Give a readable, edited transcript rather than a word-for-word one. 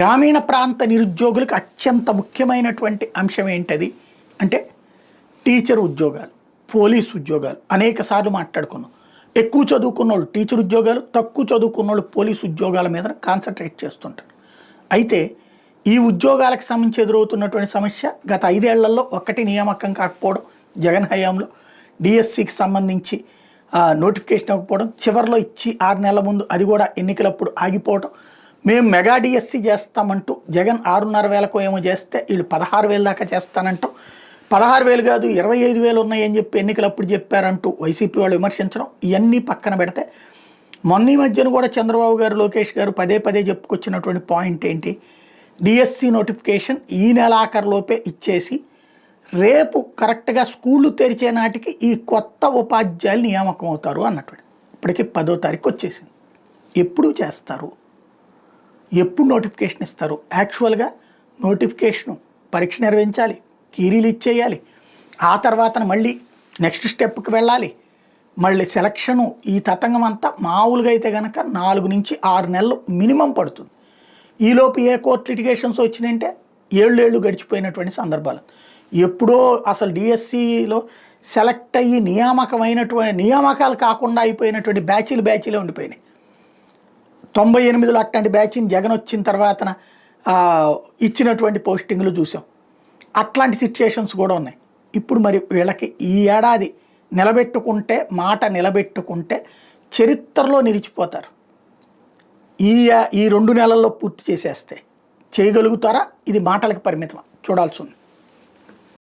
గ్రామీణ ప్రాంత నిరుద్యోగులకు అత్యంత ముఖ్యమైనటువంటి అంశం ఏంటది అంటే టీచర్ ఉద్యోగాలు, పోలీస్ ఉద్యోగాలు. అనేక సార్లు మాట్లాడుకున్నాం. ఎక్కువ చదువుకున్న వాళ్ళు టీచర్ ఉద్యోగాలు, తక్కువ చదువుకున్న వాళ్ళు పోలీస్ ఉద్యోగాల మీద కాన్సన్ట్రేట్ చేస్తుంటారు. అయితే ఈ ఉద్యోగాలకు సంబంధించి ఎదురవుతున్నటువంటి సమస్య గత 5 ఏళ్లలో ఒక్కటి నియామకం కాకపోవడం, జగన్ హయాంలో డిఎస్సికి సంబంధించి నోటిఫికేషన్ ఇవ్వకపోవడం, చివరిలో ఇచ్చి 6 నెలల ముందు అది కూడా ఎన్నికలప్పుడు ఆగిపోవడం. మేము మెగా డిఎస్సి చేస్తామంటూ జగన్ 6,500 ఏమో చేస్తే వీళ్ళు 16,000 దాకా చేస్తానంటాం. 16,000 కాదు 25,000 ఉన్నాయని చెప్పి ఎన్నికలప్పుడు చెప్పారంటూ వైసీపీ వాళ్ళు విమర్శించడం. ఇవన్నీ పక్కన పెడితే మొన్న మధ్యన కూడా చంద్రబాబు గారు, లోకేష్ గారు పదే పదే చెప్పుకొచ్చినటువంటి పాయింట్ ఏంటి, డిఎస్సి నోటిఫికేషన్ ఈ నెలాఖరులోపే ఇచ్చేసి రేపు కరెక్ట్గా స్కూళ్ళు తెరిచే నాటికి ఈ కొత్త ఉపాధ్యాయులు నియామకం అవుతారు అన్నటువంటి. ఇప్పటికీ 10వ తారీఖు వచ్చేసింది. ఎప్పుడు చేస్తారు, ఎప్పుడు నోటిఫికేషన్ ఇస్తారు? యాక్చువల్గా నోటిఫికేషను పరీక్ష నిర్వహించాలి, కీరీలు ఇచ్చేయాలి, ఆ తర్వాత మళ్ళీ నెక్స్ట్ స్టెప్కి వెళ్ళాలి, మళ్ళీ సెలక్షను, ఈ తతంగం అంతా మామూలుగా అయితే కనుక 4 నుంచి 6 నెలలు మినిమం పడుతుంది. ఈలోపు ఏ కోర్టు లిటిగేషన్స్ వచ్చినాయంటే 7 ఏళ్ళు గడిచిపోయినటువంటి సందర్భాలు. ఎప్పుడో అసలు డిఎస్సిలో సెలెక్ట్ అయ్యి నియామకాలు కాకుండా అయిపోయినటువంటి బ్యాచీలే ఉండిపోయినాయి. 98లో అట్లాంటి బ్యాచ్ని జగన్ వచ్చిన తర్వాత ఇచ్చినటువంటి పోస్టింగ్లు చూసాం. అట్లాంటి సిచ్యుయేషన్స్ కూడా ఉన్నాయి. ఇప్పుడు మరి వీళ్ళకి ఈ ఏడాది మాట నిలబెట్టుకుంటే చరిత్రలో నిలిచిపోతారు. ఈ 2 నెలల్లో పూర్తి చేసేస్తే చేయగలుగుతారా? ఇది మాటలకు పరిమితం, చూడాల్సి ఉంది.